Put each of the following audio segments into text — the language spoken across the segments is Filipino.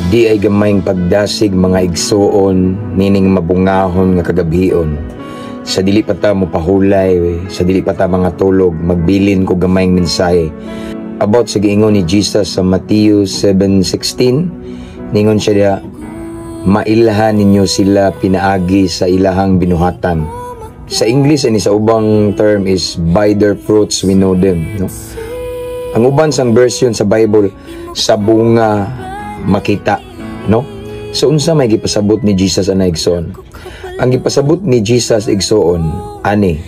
Di ay gamayng pagdasig mga igsoon, nining mabungahon nga kagabhion. Sa dili pa ta mo pahulay, sa dili pa ta mga tulog, magbilin ko gamayng mensahe. About sa giingon ni Jesus sa Matthew 7:16, ningon siya diha, mailhan ninyo sila pinaagi sa ilahang binuhatan. Sa English ani sa ubang term is by their fruits we know them, no? Ang uban sang version sa Bible, sa bunga makita, no? So unsa may gipasabot ni Jesus ana igsoon? Ang gipasabot ni Jesus igsoon ani,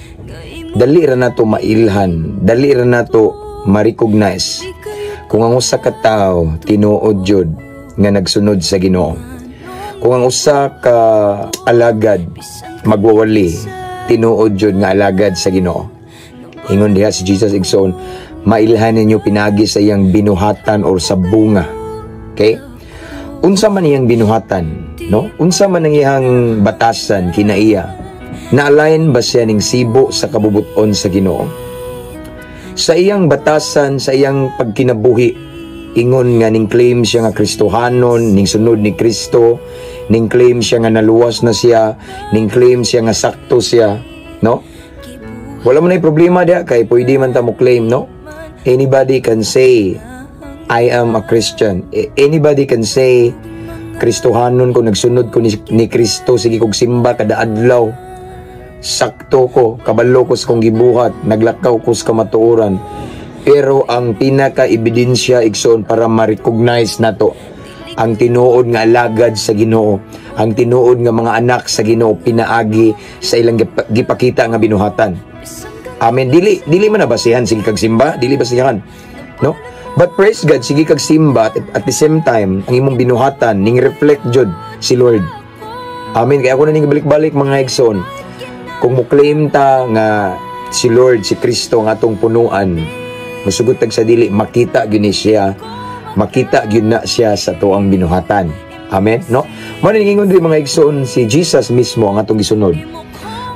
dali ra nato mailhan, dali ra nato ma-recognize kung ang usa ka tawo tinuod jud nga nagsunod sa Ginoo. Kung ang usa ka alagad magwawali, tinuod jud nga alagad sa Ginoo. Ingon diha si Jesus igsoon, mailhan ninyo pinagi sa iyang binuhatan or sa bunga. Okay? Unsa man iyang binuhatan, no? Unsa man ang iyang batasan kinaiya? Na-align ba siya ning sibo sa kabubuton sa Ginoo? Sa iyang batasan, sa iyang pagkinabuhi, ingon nga ning claim siya nga Kristohanon, ning sunod ni Kristo, ning claim siya nga naluwas na siya, ning claim siya nga sakto siya, no? Wala man ay problema diha kay pwede man ta mo claim, no? Anybody can say I am a Christian. Anybody can say Kristohanon ko, nagsunod ko ni Kristo, sige kog simba kada adlaw, sakto ko, kabalo ko sa kong gibuhat, naglakaw ko sa kamatuoran. Pero ang pinaka-ebidensya igsoon para ma-recognize nato ang tinuod nga alagad sa Ginoo, ang tinuod nga mga anak sa Ginoo pinaagi sa ilang gipakita nga binuhatan. Amen. Dili man na basihan sige kag simba, dili basihan, no? But praise God, sige kag simba at the same time ang imong binuhatan ning reflect jud si Lord. Amen. Kaya ako na ning balik-balik mga igsoon, kung mo claim ta nga si Lord, si Kristo nga atong punuan, masugot tag sa dili makita gyud ni siya, makita gyud na siya sa tuang binuhatan. Amen, no? Mao ning ingon diri mga igsoon, si Jesus mismo ang atong gisunod.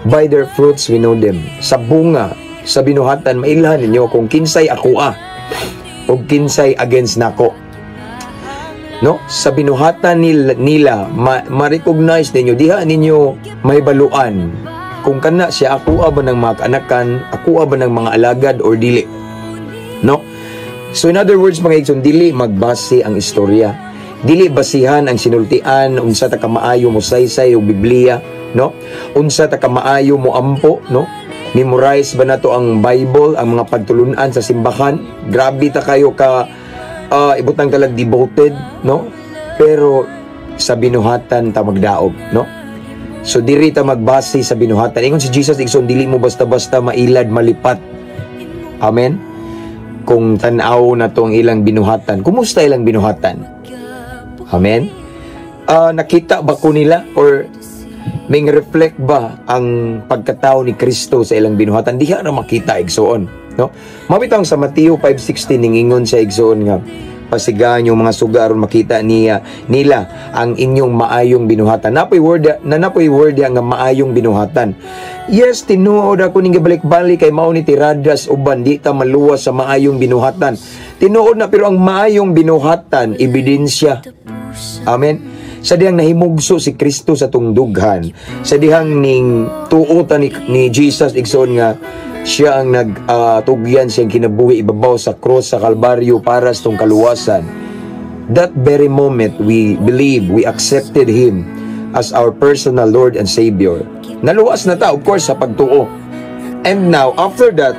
By their fruits we know them. Sa bunga, sa binuhatan mailhan ninyo kung kinsay ako o kinsay against nako. No? Sa binuhatan nila ma-recognize ninyo, diha ninyo may baluan kung kana siya ako ba ng mga kaanakan, ako ba ng mga alagad or dili. No? So in other words mga igsoon, dili magbase ang istorya, dili basihan ang sinultian, unsa ta kamaayo mo saysay og Biblia, no? Unsa ta kamaayo mo ampo, no? Memorize ba nato ang Bible, ang mga pagtulunan sa simbahan? Grabe ta kayo ka ibutang talag devoted, no? Pero sa binuhatan ta magdaog, no? So diri ta magbase sa binuhatan. Ingon si Jesus igsoon, dili mo basta-basta mailad malipat. Amen. Kung tan-aw na to ang ilang binuhatan, kumusta ilang binuhatan? Amen. Nakita ba ko nila or may reflect ba ang pagkatao ni Kristo sa ilang binuhatan? Diha na makita igsoon, no? Mabitaw sa Mateo 5:16 ning ingon sa igsoon nga, pasigaan yung mga suga aron makita nila ang inyong maayong binuhatan. Napoy word nga maayong binuhatan. Yes, tinuod ako ning gibalik-balik kay mao ni tiradas uban di ta maluwas sa maayong binuhatan. Tinuod na, pero ang maayong binuhatan ebidensya. Amen. Sa dihang nahimugso si Kristo sa tungdughan, sa dihang ning tuotan ni Jesus igsoon nga siya ang nagtugyan siyang kinabuhi ibabaw sa cross sa Kalbaryo para sa tong kaluwasan. That very moment we believe, we accepted Him as our personal Lord and Savior. Naluwas na ta, of course, sa pagtuo. And now, after that,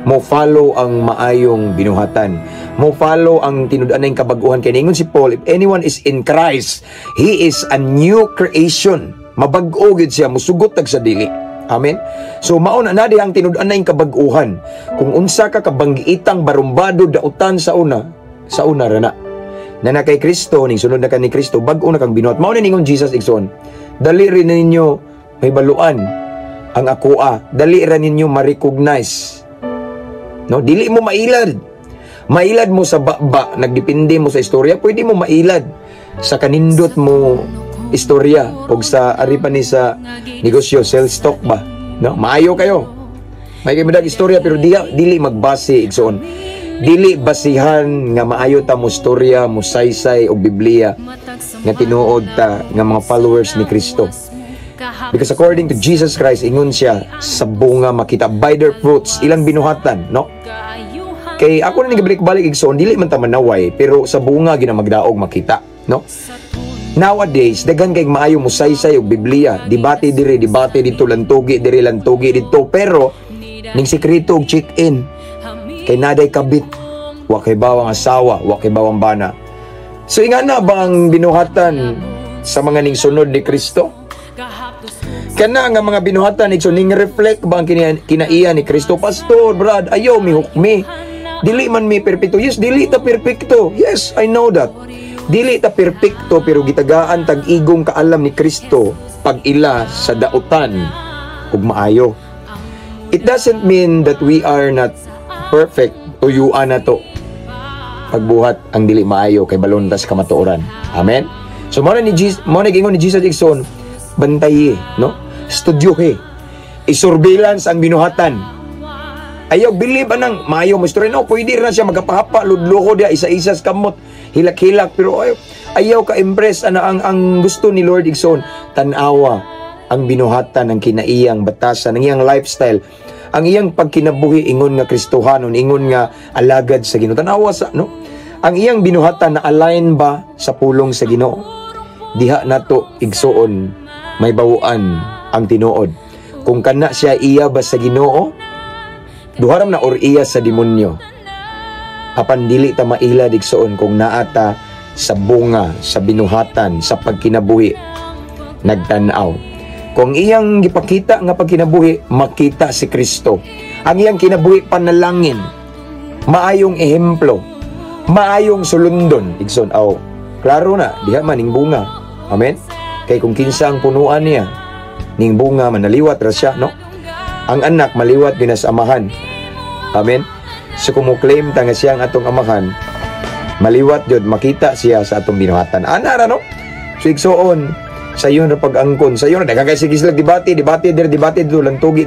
mo follow ang maayong binuhatan. Mo follow ang tinud-anay kabaguhan. Kaya ningon si Paul, if anyone is in Christ, he is a new creation. Mabag-o gid siya, musugot tag sa dili. Amen. So mauna na di ang tinud-anay kabaguhan. Kung unsa ka kabanggiitang barumbado dautan sa una ra na. Na kay Kristo, ning sunod na ka ni Kristo, bag-o na kang binuhat. Mao na ningon Jesus igsoon, dali rin ninyo may baluan ang akoa. Dali rin ninyo ma-recognize. No, dili mo mailad. Mailad mo sa baba, nagdepende mo sa istorya, pwede mo mailad sa kanindot mo istorya o sa aripan ni sa negosyo, sell stock ba, no? Maayo kayo. May kamidag istorya pero dili magbase igsoon. Dili basihan nga maayo ta mo storya, mo saysay o Biblia nga tinuod ta nga mga followers ni Kristo. Because according to Jesus Christ, ingon siya, sa bunga makita, by their fruits, ilang binuhatan, no? Kay ako na nagabalik-balik igsoon, dili man ta manaway, pero sa bunga ginamagdaog makita, no? Nowadays, daghan kay maayo mo saysay og Biblia, debate diri, debate dito, lantugi diri, lantugi dito, pero ning sekreto og check-in kay naday kabit, wa kay bawang asawa, wa kay bawang bana. So inga na ba ang binuhatan sa mga ning sunod ni Kristo? Kana nga mga binuhatan igsoon ning reflect ba ang kinaiya ni Kristo? Pastor, brad, ayaw mi hukmi. Dili man mi perpekto. Yes, dili ta perpekto. Yes, I know that. Dili ta perpekto pero gitagaan tag igong kaalam ni Kristo pag ila sa dautan ug maayo. It doesn't mean that we are not perfect o yuan na to pagbuhat ang dili maayo kay balontas kamatuoran. Amen. So mo na ingon ni Jesus igsoon, bantayi, no? Studyohe. I-surveillance ang binuhatan. Ayaw believe anang maayo mo story. No, pwede rin siya magkapahapa, ludloko dia, isa-isa sa kamot, hilak-hilak, pero ayaw ka-impress ang gusto ni Lord igsoon, tanawa ang binuhatan ng kinaiyang batasan, ng iyang lifestyle, ang iyang pagkinabuhi, ingon nga Kristohanon, ingon nga alagad sa Ginoo. Tanawa sa, no? Ang iyang binuhatan na align ba sa pulong sa Ginoo? Diha nato igsoon, may bawuan ang tinuod. Kung kana siya iya ba sa Ginoo, duharam na or iya sa demonyo. Apan dili ta maila digsoon kung naata sa bunga, sa binuhatan, sa pagkinabuhi nagtan-aw. Kung iyang gipakita nga pagkinabuhi, makita si Kristo. Ang iyang kinabuhi panalangin, maayong ehemplo, maayong sulundon igsoon. Klaro na, diha man ning bunga. Amen. Kay kung kinsa ang punuan niya, ning bunga manaliwat ra siya, no? Ang anak maliwat din sa amahan. Amen. So kung mo claim ta nga siya ang atong amahan, maliwat jud makita siya sa atong binuhatan. Ana ra, no? So igsoon sa iyo na pag-angkon, sa iyo na daghang kay sige sila debate dito, lantugi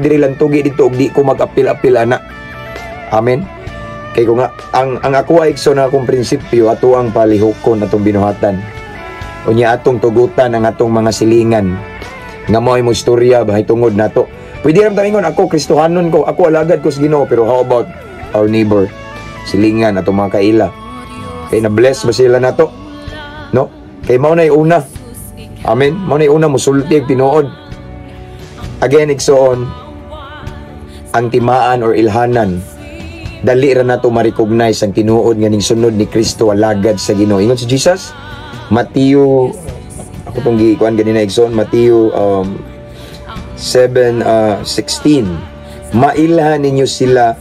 dito ug di ko mag-apil ana. Amen. Kay ko nga ang ako ay igsoon na akong prinsipyo ato ang palihokon atong binuhatan. Unya atong tugutan ang atong mga silingan nga mo ay mo istorya bahay tungod nato. Pwede ram tamingon ako Kristohanon ko, ako alagad ko sa Ginoo, pero how about our neighbor? Silingan atong mga kaila. Kay na bless ba sila nato? No? Kay mao nay una. Amen. Mao nay una musulti tinuod. Again igsoon ang timaan or ilhanan. Dali ra nato ma-recognize ang tinuod nga ning sunod ni Kristo alagad sa Ginoo. Ingon si Jesus, Mateo, ako pong gikuan ganina igsoon, Mateo 7:16. Mailhan ninyo sila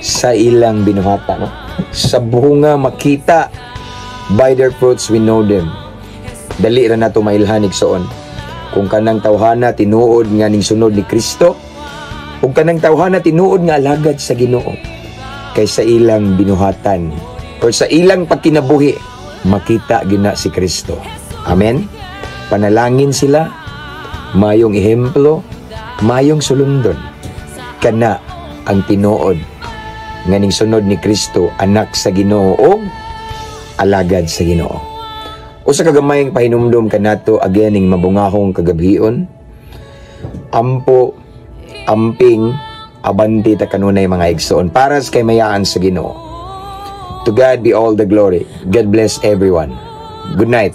sa ilang binuhatan, no? Sa bunga makita, by their fruits we know them. Dali ra nato mailhan igsoon. Kung kanang tawhana tinuod nga ning sunod ni Kristo, ug kanang tawhana tinuod nga alagad sa Ginoo, kay sa ilang binuhatan or sa ilang pagkinabuhi makita gina si Kristo. Amen. Panalangin sila, mayong ehemplo, mayong sulundon. Kana ang tinuod nga ning sunod ni Kristo, anak sa Ginoo o alagad sa Ginoo. Usa ka gamayng pahinumdom kanato again ning mabungahong kagabhion. Ampo, amping, abanti ta kanunay mga igsoon para sa kay mayaan sa Ginoo. To God be all the glory. God bless everyone. Good night.